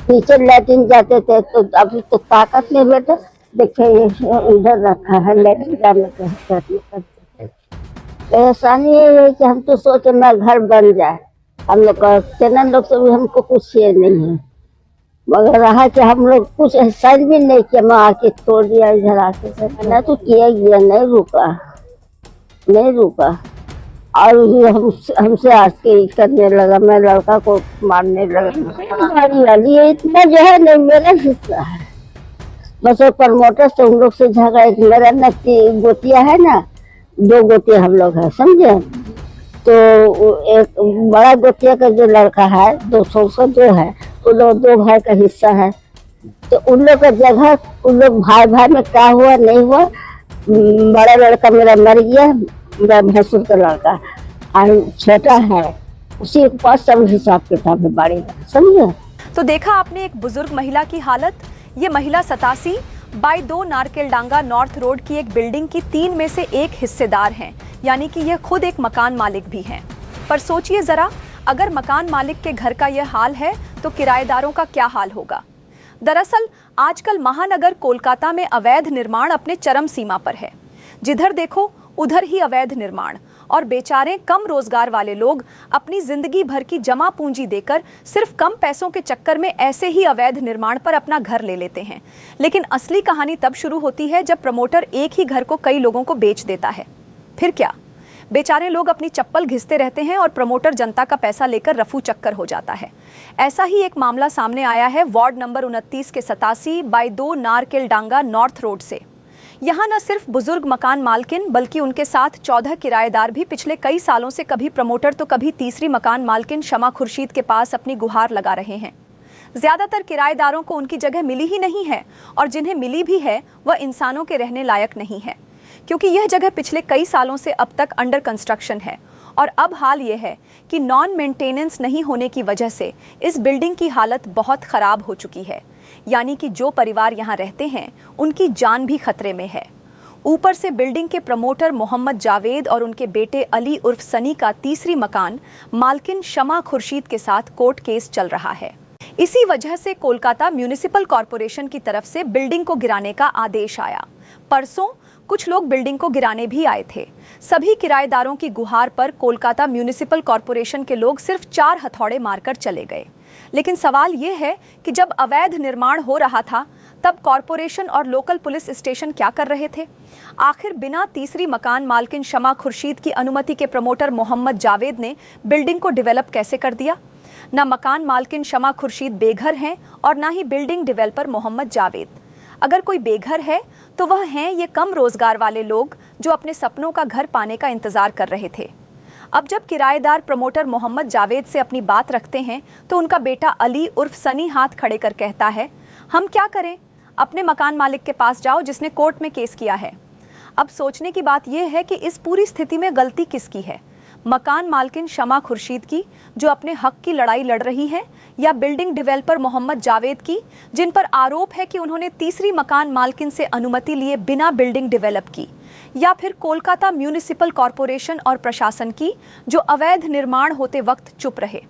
नीचे लैट्रिन जाते थे तो अभी तो ताकत नहीं बेटा। देखिए इधर रखा है लैट्रिन जाने का। परेशानी ये है कि हम तो सोचे ना घर बन जाए, हम लोग का चैनल लोग से भी हमको कुछ ये नहीं है, मगर रहा कि हम लोग कुछ एहसान भी नहीं किया। मैं आके छोड़ दिया इधर आके से मैंने तो किया गया, नहीं रुका और हमसे आज के करने लगा। मैं लड़का को मारने लगा। गाड़ी वाली है इतना जो है नहीं मेरा हिस्सा है, बस वो प्रमोटर से उन लोग से झगड़ा। एक मेरा नती गोतिया है ना, 2 गोतिया हम लोग है समझे। तो एक बड़ा गोतिया का जो लड़का है 202 है, उन लोग 2 भाई का हिस्सा है। तो उन लोग का जगह उन लोग भाई में क्या हुआ नहीं हुआ, बड़ा लड़का मेरा मर गया, मेरा भैंसुर का लड़का और छोटा है उसी के पास सब हिसाब किताब है बाड़ी का समझे। तो देखा आपने एक बुजुर्ग महिला की हालत। ये महिला 87/2 नारकेलडांगा नॉर्थ रोड की एक बिल्डिंग की 3 में से एक हिस्सेदार हैं, यानी कि यह खुद एक मकान मालिक भी हैं। पर सोचिए जरा, अगर मकान मालिक के घर का यह हाल है तो किराएदारों का क्या हाल होगा। दरअसल आजकल महानगर कोलकाता में अवैध निर्माण अपने चरम सीमा पर है। जिधर देखो उधर ही अवैध निर्माण, और बेचारे कम रोजगार वाले लोग अपनी जिंदगी भर की जमा पूंजी देकर सिर्फ कम पैसों के चक्कर में ऐसे ही अवैध निर्माण पर अपना घर ले लेते हैं। लेकिन असली कहानी तब शुरू होती है जब प्रमोटर एक ही घर को कई लोगों को बेच देता है। फिर क्या, बेचारे लोग अपनी चप्पल घिसते रहते हैं और प्रमोटर जनता का पैसा लेकर रफू चक्कर हो जाता है। ऐसा ही एक मामला सामने आया है वार्ड नंबर 29 के 87/2 नारकेलडांगा नॉर्थ रोड से। यहाँ न सिर्फ बुजुर्ग मकान मालकिन बल्कि उनके साथ 14 किराएदार भी पिछले कई सालों से कभी प्रमोटर तो कभी तीसरी मकान मालकिन शमा खुर्शीद के पास अपनी गुहार लगा रहे हैं। ज्यादातर किराएदारों को उनकी जगह मिली ही नहीं है, और जिन्हें मिली भी है वह इंसानों के रहने लायक नहीं है, क्योंकि यह जगह पिछले कई सालों से अब तक अंडर कंस्ट्रक्शन है। और अब हाल यह है कि नॉन मेंटेनेंस नहीं होने की वजह से इस बिल्डिंग की हालत बहुत खराब हो चुकी है, यानी कि जो परिवार यहाँ रहते हैं उनकी जान भी खतरे में है। ऊपर से बिल्डिंग के प्रमोटर मोहम्मद जावेद और उनके बेटे अली उर्फ सनी का तीसरी मकान मालकिन शमा खुर्शीद के साथ कोर्ट केस चल रहा है। इसी वजह से कोलकाता म्यूनिसिपल कॉरपोरेशन की तरफ से बिल्डिंग को गिराने का आदेश आया। परसों कुछ लोग बिल्डिंग को गिराने भी आए थे। सभी किराएदारों की गुहार पर कोलकाता म्यूनिसिपल कॉरपोरेशन के लोग सिर्फ 4 हथौड़े मारकर चले गए। लेकिन सवाल ये है कि जब अवैध निर्माण हो रहा था तब कॉरपोरेशन और लोकल पुलिस स्टेशन क्या कर रहे थे। आखिर बिना तीसरी मकान मालकिन शमा खुर्शीद की अनुमति के प्रमोटर मोहम्मद जावेद ने बिल्डिंग को डेवलप कैसे कर दिया। न मकान मालकिन शमा खुर्शीद बेघर हैं और न ही बिल्डिंग डेवलपर मोहम्मद जावेद। अगर कोई बेघर है तो वह हैं ये कम रोजगार वाले लोग जो अपने सपनों का घर पाने का इंतजार कर रहे थे। अब जब किराएदार प्रमोटर मोहम्मद जावेद से अपनी बात रखते हैं तो उनका बेटा अली उर्फ सनी हाथ खड़े कर कहता है, हम क्या करें, अपने मकान मालिक के पास जाओ जिसने कोर्ट में केस किया है। अब सोचने की बात यह है कि इस पूरी स्थिति में गलती किसकी है, मकान मालकिन शमा खुर्शीद की जो अपने हक की लड़ाई लड़ रही है, या बिल्डिंग डेवलपर मोहम्मद जावेद की जिन पर आरोप है कि उन्होंने तीसरी मकान मालकिन से अनुमति लिए बिना बिल्डिंग डेवलप की, या फिर कोलकाता म्यूनिसिपल कॉरपोरेशन और प्रशासन की जो अवैध निर्माण होते वक्त चुप रहे।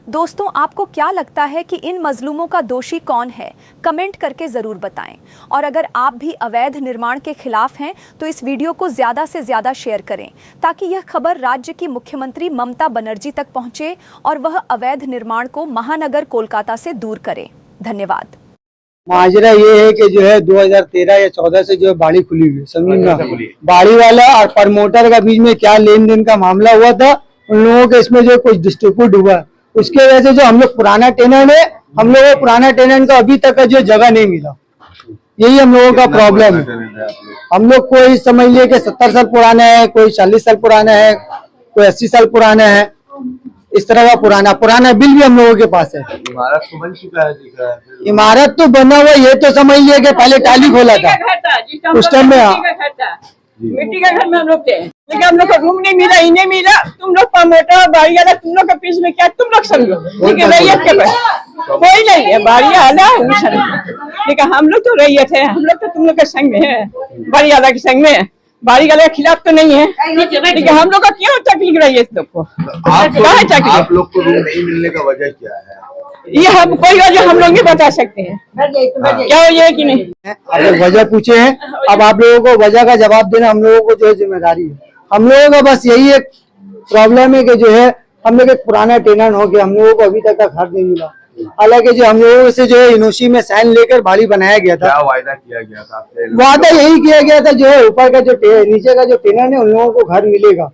दोस्तों, आपको क्या लगता है कि इन मजलूमों का दोषी कौन है? कमेंट करके ज़रूर बताएं। और अगर आप भी अवैध निर्माण के खिलाफ हैं तो इस वीडियो को ज़्यादा से ज़्यादा शेयर करें ताकि यह खबर राज्य की मुख्यमंत्री ममता बनर्जी तक पहुंचे और वह अवैध निर्माण को महानगर कोलकाता से दूर करें। धन्यवाद। माजरा ये है कि जो है 2013 या 14 से जो है बाड़ी खुली हुई है, समझिएगा। बाड़ी वाला और प्रमोटर का बीच में क्या लेन देन का मामला हुआ था, उन लोगों के इसमें जो कुछ डिस्ट्रीब्यूट हुआ, उसके वजह से जो हम लोग पुराना टेनेंट है, हम लोगों को पुराना टेनेंट का अभी तक का जो जगह नहीं मिला। यही हम लोगों का प्रॉब्लम है। हम लोग कोई समझ लिए कि 70 साल पुराना है, कोई 40 साल पुराना है, कोई 80 साल पुराना है, इस तरह का पुराना बिल भी हम लोगों के पास है। इमारत तो बन चुका है, दिख रहा है। इमारत तो बना हुआ, ये तो समझ लिया कि पहले टाली खोला था उस टाइम में। मिट्टी का घर में हम लोग थे, लेकिन हम लोग को रूम नहीं मिला, इन्हें मिला। तुम लोग प्रमोटर बाड़ी वाला, तुम लोग के पीस में क्या तुम लोग समझो, लेकिन रैयत के पास कोई नहीं है। बाड़ी वाला लेकिन हम लोग तो रैयत है, हम लोग तो तुम लोग के संग में है, बाड़ी वाला के संग में। बाड़ी वाले के खिलाफ तो नहीं है, लेकिन हम लोग का क्यों तकलीफ रही है? आप लोग को रूम नहीं मिलने का वजह क्या है? ये हम कोई वजह हम लोग नहीं बता सकते हैं क्या वजह है कि नहीं। आप लोग वजह पूछे हैं, अब आप लोगों को वजह का जवाब देना हम लोगों को जो है जिम्मेदारी है। हम लोगों का बस यही एक प्रॉब्लम है कि जो है हम लोग एक पुराना टेनेंट हो गया, हम लोगों को अभी तक का घर नहीं मिला। हालांकि जो हम लोगों से जो है इनोसी में साइन लेकर बाड़ी बनाया गया था, क्या वायदा किया गया था आपसे? वादा यही किया गया था जो है ऊपर का जो नीचे का जो टेनेंट है उन लोगों को घर मिलेगा,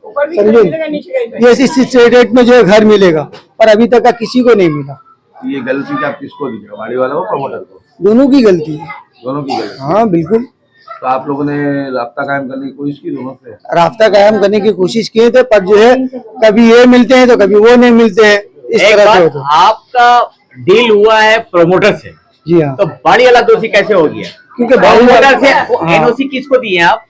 ऊपर भी समझे? मिलेगा, नीचे का ही ये इस रेट में जो है घर मिलेगा, पर अभी तक का किसी को नहीं मिला। ये गलती आप किसको दी, गाड़ी वाला हो प्रमोटर को? दोनों की गलती है। दोनों की गलती। हाँ बिल्कुल, तो आप लोगों ने राब्ता कायम करने की कोशिश की दोनों से? रास्ता कायम करने की कोशिश किए थे, पर जो है कभी ये मिलते हैं तो कभी वो नहीं मिलते हैं, इस एक तरह से बात, होता है। आपका डील हुआ है प्रमोटर से, जी हाँ, तो बाड़ी वाला दोषी कैसे हो गया? क्योंकि बाड़ी प्रमोटर वाला से हाँ। एनओसी किसको दिए आप?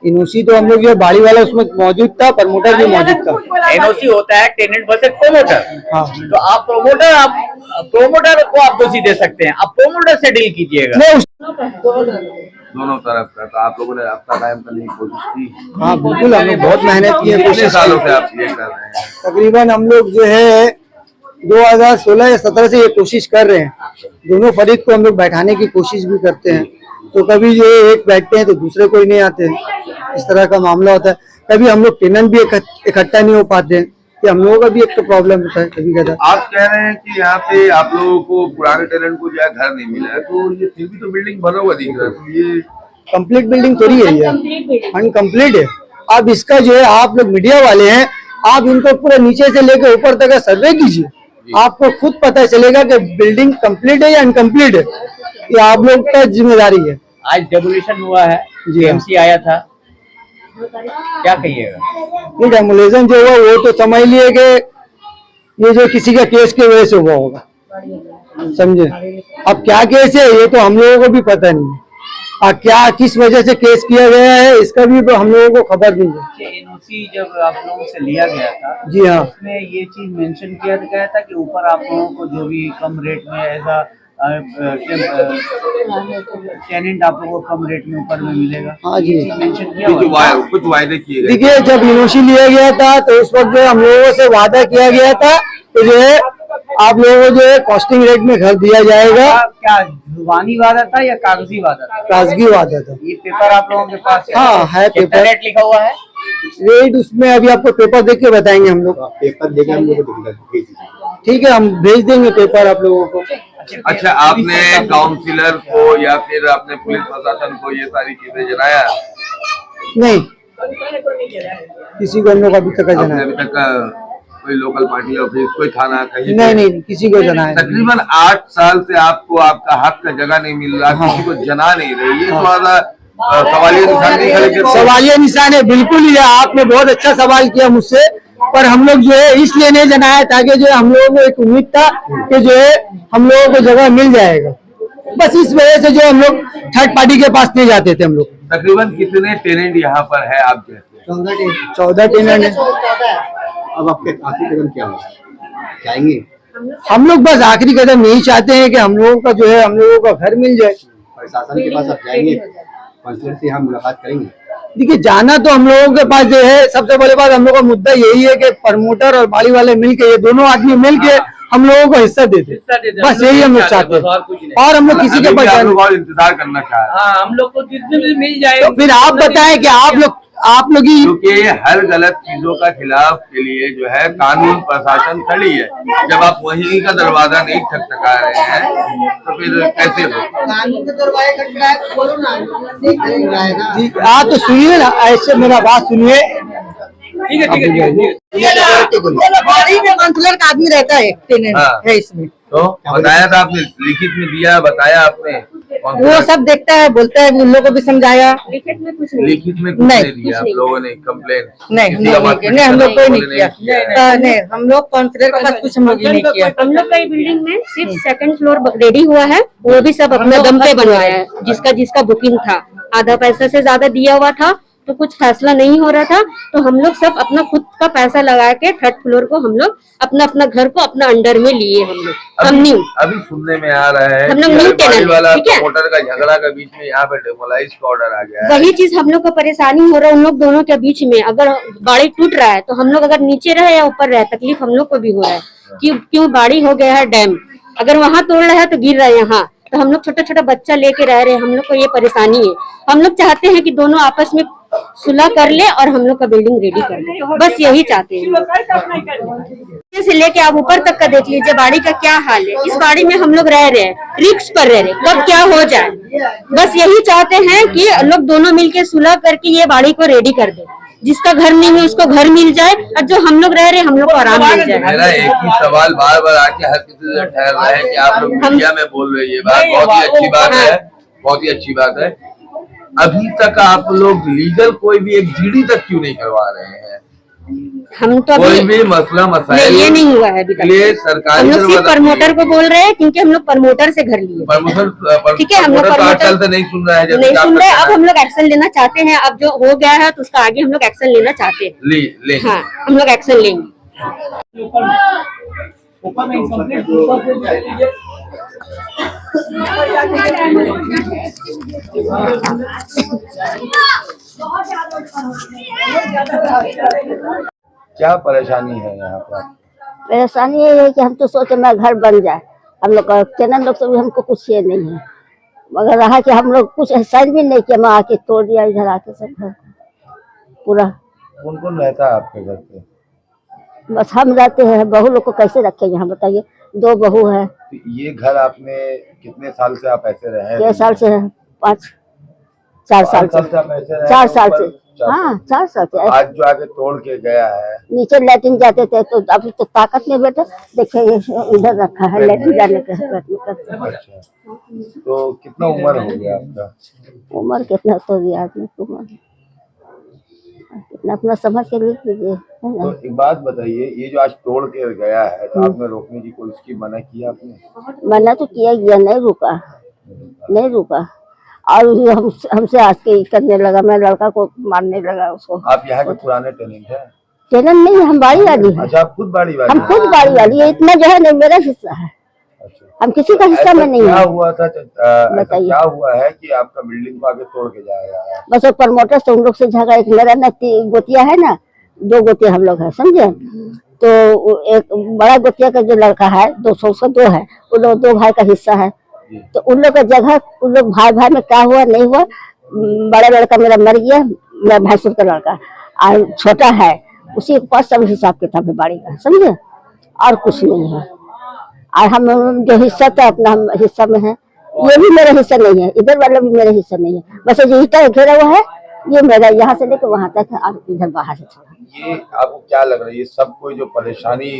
इनोसी तो हम लोग जो बाड़ी वाला उसमें मौजूद था, प्रमोटर भी मौजूद था। एनओसी होता है टेनेंट वर्सेस प्रमोटर। हाँ। तो आप प्रमोटर को आप दोषी दे सकते हैं, आप प्रमोटर से डील कीजिएगा। नहीं उस दोनों तरफ का। तो आप लोगों ने राब्ता कायम करने की कोशिश की? हाँ बिल्कुल, हम लोग बहुत मेहनत की है, कितने कोशिश सालों की। से आप ये कर रहे हैं? तकरीबन हम लोग जो है 2016 या 17 से ये कोशिश कर रहे हैं। दोनों फरीक को हम लोग बैठाने की कोशिश भी करते हैं, तो कभी जो है एक बैठते हैं तो दूसरे कोई नहीं आते हैं, इस तरह का मामला होता है। कभी हम लोग टेनेंट भी इकट्ठा नहीं हो पाते हैं, कि हम लोगों का भी एक तो प्रॉब्लम होता है कभी कदा। आप कह रहे हैं कि यहाँ पे आप लोगों को पुराने टेनेंट को जो है घर नहीं मिला है, तो ये फिर भी तो बिल्डिंग बना हुआ दिख रहा है, तो ये कंप्लीट बिल्डिंग थोड़ी है ये, अनकम्प्लीट है। अब इसका जो है आप लोग मीडिया वाले हैं, आप इनको पूरा नीचे से लेकर ऊपर तक का सर्वे कीजिए, आपको खुद पता चलेगा कि बिल्डिंग कंप्लीट है या अनकम्प्लीट है। ये आप लोग का जिम्मेदारी है। आज डेमोलिशन हुआ है, जी हाँ। एमसी आया था, क्या कहिएगा? ये डेमोलेशन जो हुआ वो तो समझ लिए कि ये जो किसी का केस की वजह से हुआ होगा, समझे। अब क्या केस है ये तो हम लोगों को भी पता नहीं है, क्या किस वजह से केस किया गया है इसका भी तो हम लोगों को खबर नहीं है। एनओसी जब आप लोगों से लिया गया था, जी हाँ, उसमें ये चीज मेंशन किया गया था कि ऊपर आप लोगों को जो भी कम रेट में ऐसा टेनेंट आप लोगों को कम रेट में ऊपर में मिलेगा। हाँ जी। मेंशन किया हुआ है। कुछ वायदे किए गए? देखिए जब इनोसी लिया गया था तो उस वक्त जो हम लोगों से वादा किया गया था तो जो है आप लोगों को जो है कॉस्टिंग रेट में घर दिया जाएगा। क्या जुबानी वादा था या कागजी वादा था? कागजी वादा था। ये पेपर आप लोगों के पास हाँ है कितना पेपर, रेट लिखा हुआ है? रेट उसमें अभी आपको पेपर देख के बताएंगे हम लोग। पेपर देकर हम लोग को ठीक है, हम भेज देंगे पेपर आप लोगों को। अच्छा, आपने काउंसिलर को या फिर आपने पुलिस प्रशासन को ये सारी चीजें जनाया? नहीं, किसी को हम लोग अभी तक आपने जना अभी तक कोई लोकल पार्टी ऑफिस, कोई थाना, कहीं नहीं नहीं किसी को जना है। तकरीबन 8 साल से आपको आपका हक का जगह नहीं मिल रहा, हाँ। किसी को जना नहीं रही, ये थोड़ा सवालिया निशान नहीं खड़े करते? सवालिया निशान है, बिल्कुल ही है। आपने बहुत अच्छा सवाल किया मुझसे, पर हम लोग जो है इसलिए नहीं जनाया ताकि जो है हम लोगों को एक उम्मीद था कि जो है हम लोगों को जगह मिल जाएगा, बस इस वजह से जो हम लोग थर्ड पार्टी के पास नहीं जाते थे। हम लोग तकरीबन कितने टेनेंट यहाँ पर है आप जैसे? 14 टेनेंट है। अब आपके आखिरी कदम क्या होगा, जाएंगे? हम लोग बस आखिरी कदम यही चाहते हैं कि हम लोगों का जो है हम लोगों का घर मिल जाए। प्रशासन के पास आप जाएंगे, काउंसिलर से यहाँ मुलाकात करेंगे? देखिए जाना तो हम लोगों के पास जो है, सबसे बड़ी बात हम लोग का मुद्दा यही है कि प्रमोटर और बाड़ी वाले मिलके, ये दोनों आदमी मिलके हम लोगों को हिस्सा देते, बस यही हम लोग चाहते हैं। और हम लोग किसी के पास हम लोग और इंतजार करना चाह रहे हैं। हाँ, हम लोग को जितने भी मिल जाए। तो फिर आप बताएं कि आप लोग ही क्योंकि हर गलत चीजों का खिलाफ के लिए जो है कानून प्रशासन खड़ी है, जब आप वहीं का दरवाजा नहीं ठकठका रहे हैं तो फिर कैसे हो? जी आप तो सुनिए ना, ऐसे मेरा बात सुनिए। ठीक है, ठीक है, ठीक है। बाड़ी में काउंसलर का आदमी रहता है, टेनेंट हाँ। है इसमें। तो बताया था आपने, लिखित में दिया, बताया आपने? वो सब देखता है, बोलता है, उन लोगों को भी समझाया। लिखित में कुछ नहीं, नहीं दिया आप लोगों ने? कंप्लेन नहीं, हम लोग नहीं किया, नहीं हम लोग कोई नहीं किया, नहीं हम लोग काउंसलर के पास कुछ हम लोग नहीं किया। हम लोग का बिल्डिंग में सिर्फ सेकंड फ्लोर रेडी हुआ है, वो भी सब अपने दम पे बनवाया है, जिसका बुकिंग था। आधा पैसा से ज्यादा दिया हुआ था तो कुछ फैसला नहीं हो रहा था, तो हम लोग सब अपना खुद का पैसा लगा के थर्ड फ्लोर को हम लोग अपना अपना घर को अपना अंडर में लिए हम लोग। हम न्यू अभी सुनने में आ रहा है हम लोग कि न्यू बाड़ी टेनर, वाला ठीक है? प्रमोटर का झगड़ा के बीच में यहाँ पे डेमोलाइज का ऑर्डर आ गया है। वही चीज हम लोग को परेशानी हो रहा है उन लोग दोनों के बीच में। अगर बाड़ी टूट रहा है तो हम लोग अगर नीचे रहे या ऊपर रहे, तकलीफ हम लोग को भी हो रहा है कि क्यों बाड़ी हो गया है डैम, अगर वहाँ तोड़ रहा है तो गिर रहा है यहाँ, तो हम लोग छोटा छोटा बच्चा लेके रह रहे हैं, हम लोग को ये परेशानी है। हम लोग चाहते हैं कि दोनों आपस में सुलह कर ले और हम लोग का बिल्डिंग रेडी कर ले, बस यही चाहते हैं। से लेके आप ऊपर तक का देख लीजिए बाड़ी का क्या हाल है। इस बाड़ी में हम लोग रह रहे हैं, रिक्स पर रह रहे, कब क्या हो जाए, बस यही चाहते हैं कि लोग दोनों मिलके सुलह करके ये बाड़ी को रेडी कर दे। जिसका घर नहीं है उसको घर मिल जाए और जो हम लोग रह रहे हैं हम लोग को आराम मिल जाए। मेरा एक ही सवाल बार बार आके हर किसी से ठहर रहा है कि आप लोग मीडिया में बोल रहे हैं, ये बात बहुत ही अच्छी बात है, बहुत ही अच्छी बात है। अभी तक आप लोग लीगल कोई भी एक जीडी तक क्यों नहीं करवा रहे हैं? हम तो कोई अभी भी मसला मसाइल ये नहीं हुआ है अभी लिए तक। सरकारी हम लोग सिर्फ दरवाजा प्रमोटर को बोल रहे हैं क्योंकि हम लोग प्रमोटर से घर लिए। ठीक है, हम लोग आजकल से नहीं सुन रहा है, जैसे नहीं कि आप सुन रहे। कहना अब हम लोग एक्शन लेना चाहते हैं, अब जो हो गया है तो उसका आगे हम लोग एक्शन लेना चाहते हैं। ले हाँ, हम लोग एक्शन लेंगे। क्या परेशानी है यहाँ पर? परेशानी ये है कि हम तो सोचे मेरा घर बन जाए, हम लोग का चैनल लोग से भी हमको कुछ ये नहीं है, मगर रहा कि हम लोग कुछ एहसान भी नहीं किया, मैं आके तोड़ दिया इधर आके सब घर पूरा। कौन कौन रहता है आपके घर पे? बस हम रहते हैं, बहू लोग को कैसे रखेंगे यहाँ बताइए, 2 बहू है। तो ये घर आपने कितने साल से आप ऐसे रहे हैं? 6 साल से है, 4 साल से, 4 साल से, हाँ 4 साल से। आज जो आके तोड़ के गया है, नीचे लैट्रिन जाते थे तो अभी तो ताकत नहीं बेटा, देखिए इधर रखा है लैट्रिन जाने का। अच्छा, तो कितना उम्र हो गया आपका? उम्र कितना तो दिया आपने, उम्र कितना अपना समझ के लिख लीजिए, है ना। तो एक बात बताइए, ये जो आज तोड़ के गया है तो आपने रोकने की कोशिश की, मना किया आपने? मना तो किया गया, नहीं रुका, नहीं रुका। और हमसे आज के करने लगा, मैं लड़का को मारने लगा उसको। आप यहाँ के पुराने टेनेंट हैं? टेनेंट नहीं, हम बाड़ी वाली है। अच्छा, आप खुद बाड़ी वाली? हम खुद बाड़ी वाली है, इतना जो है नहीं मेरा हिस्सा है। अच्छा, हम किसी का हिस्सा में नहीं क्या है। हुआ था? बताइए। क्या हुआ है कि आपका बिल्डिंग को आगे तोड़ के जाएगा? बस वो प्रमोटर से उन लोग से झगड़ा, एक मेरा ना गोतिया है ना, 2 गोतिया हम लोग है, समझे। तो एक बड़ा गोतिया का जो लड़का है 202 है, उन लोग 2 भाई का हिस्सा है। तो उन लोग का जगह, उन लोग भाई भाई में क्या हुआ नहीं हुआ, बड़ा लड़का मेरा मर गया, मेरा भैंसुर का लड़का, और छोटा है उसी के पास सब हिसाब किताब है बाड़ी का, समझे, और कुछ नहीं है। और हम जो हिस्सा था अपना हम हिस्सा में है, ये भी मेरा हिस्सा नहीं है, इधर वाला भी मेरा हिस्सा नहीं है, बस जो ईटा घेरा हुआ है ये मेरा, यहाँ से लेकर वहां तक है, और इधर बाहर है थोड़ा। ये आपको क्या लग रहा है, ये सब कोई जो परेशानी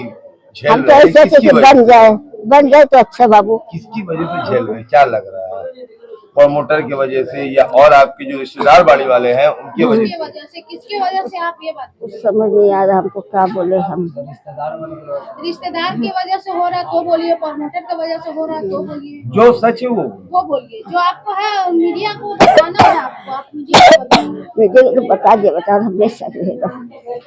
झेल हम तो रहे हैं, ऐसे किसकी कि वजह बन जाए तो अच्छा बाबू। किसकी वजह से झेल रहे हैं, क्या लग रहा है? प्रमोटर की वजह से या और आपके जो रिश्तेदार बाड़ी वाले हैं उनकी वजह से? किसकी वजह से आप ये बात? कुछ समझ नहीं आ रहा हमको, क्या बोले हम। रिश्तेदार की वजह से हो रहा है तो बोलिए, प्रमोटर की वजह से हो रहा है तो बोलिए, जो सच है वो बोलिए। जो आपको है मीडिया को बताना है, आपको आप मुझे मुझे तो बता दिया, बता हम ले सकते हैं।